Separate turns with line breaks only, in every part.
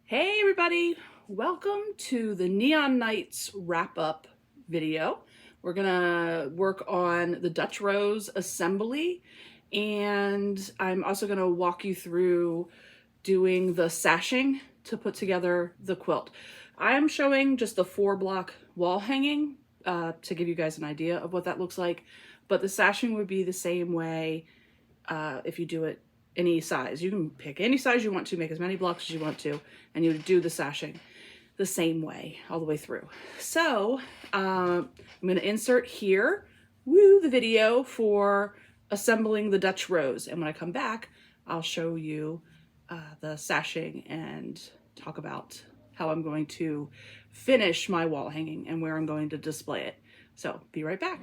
Hey everybody, welcome to the Neon Nights wrap-up video. We're gonna work on the Dutch rose assembly, and I'm also gonna walk you through doing the sashing to put together the quilt. I am showing just the 4-block wall hanging to give you guys an idea of what that looks like, but the sashing would be the same way if you do it any size. You can pick any size you want to, make as many blocks as you want to, and you do the sashing the same way all the way through. So I'm going to insert here the video for assembling the Dutch rose, and when I come back I'll show you the sashing and talk about how I'm going to finish my wall hanging and where I'm going to display it. So be right back.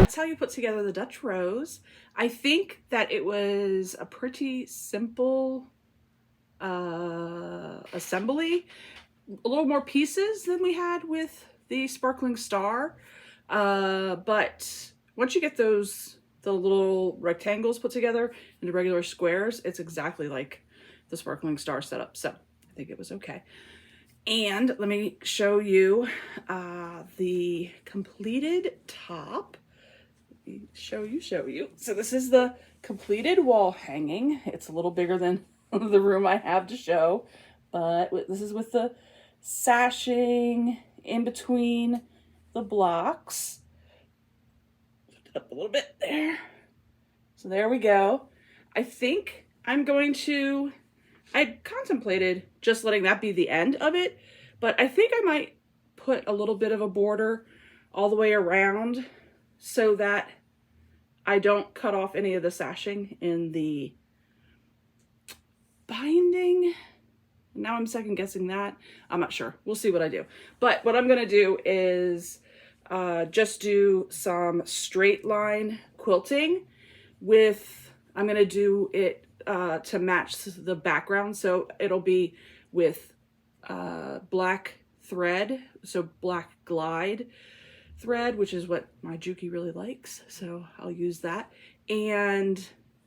That's how you put together the Dutch rose. I think that it was a pretty simple assembly. A little more pieces than we had with the sparkling star. But once you get the little rectangles put together into regular squares, it's exactly like the sparkling star setup. So I think it was okay. And let me show you the completed top. Show you. So this is the completed wall hanging. It's a little bigger than the room I have to show, but this is with the sashing in between the blocks. Lift it up a little bit there. So there we go. I think I'm going to, I contemplated just letting that be the end of it, but I think I might put a little bit of a border all the way around so that I don't cut off any of the sashing in the binding. Now I'm second guessing that. I'm not sure. We'll see what I do. But what I'm gonna do is just do some straight line quilting with, I'm gonna do it to match the background. So it'll be with black thread, so black glide thread, which is what my Juki really likes. So I'll use that. And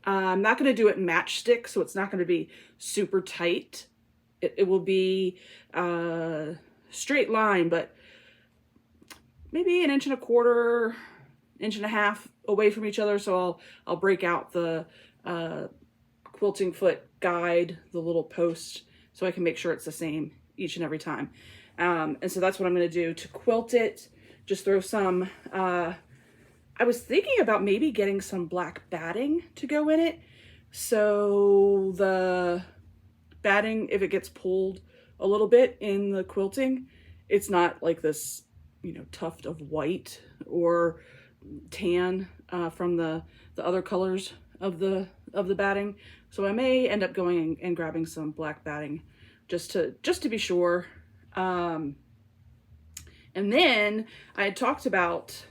I'm not going to do it matchstick, so it's not going to be super tight. It will be straight line, but maybe 1.25 inches, 1.5 inches away from each other. So I'll break out the quilting foot guide, the little post, so I can make sure it's the same each and every time. And so that's what I'm going to do to quilt it. Just throw some, I was thinking about maybe getting some black batting to go in it. So the batting, if it gets pulled a little bit in the quilting, it's not like this, you know, tuft of white or tan from the other colors of the batting. So I may end up going and grabbing some black batting just to be sure. And then I had talked about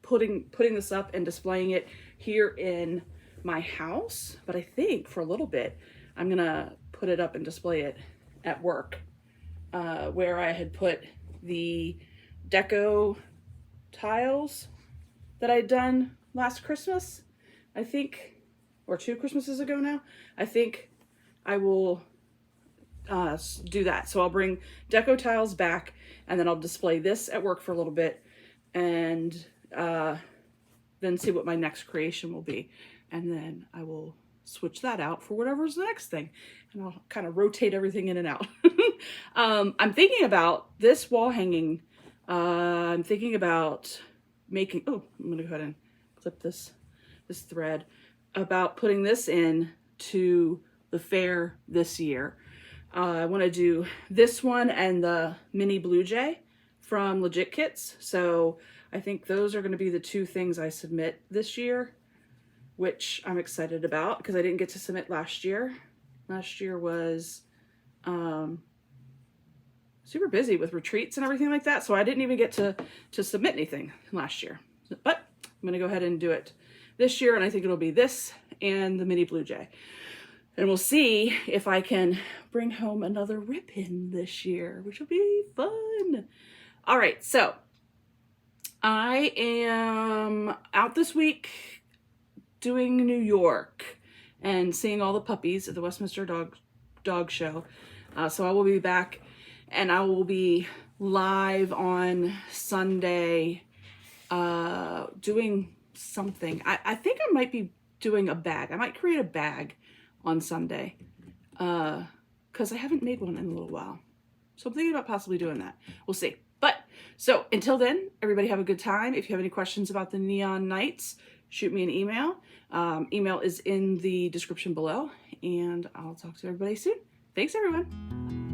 putting this up and displaying it here in my house, but I think for a little bit I'm gonna put it up and display it at work, where I had put the deco tiles that I'd done last Christmas, I think, or 2 Christmases ago now. I think I will do that. So I'll bring deco tiles back, and then I'll display this at work for a little bit, and then see what my next creation will be. And then I will switch that out for whatever's the next thing. And I'll kind of rotate everything in and out. I'm thinking about this wall hanging. I'm thinking about making, oh, I'm gonna go ahead and clip this thread, about putting this in to the fair this year. I want to do this one and the mini blue jay from Legit Kits. So I think those are going to be the 2 things I submit this year, which I'm excited about because I didn't get to submit last year. Last year was super busy with retreats and everything like that, so I didn't even get to submit anything last year. But I'm going to go ahead and do it this year, and I think it'll be this and the mini blue jay. And we'll see if I can bring home another ribbon this year, which will be fun. All right, so I am out this week doing New York and seeing all the puppies at the Westminster Dog Show. So I will be back, and I will be live on Sunday doing something. I think I might be doing a bag. I might create a bag on Sunday because I haven't made one in a little while. So I'm thinking about possibly doing that. We'll see. But so until then, everybody have a good time. If you have any questions about the Neon Nights, shoot me an email. Email is in the description below, and I'll talk to everybody soon. Thanks, everyone.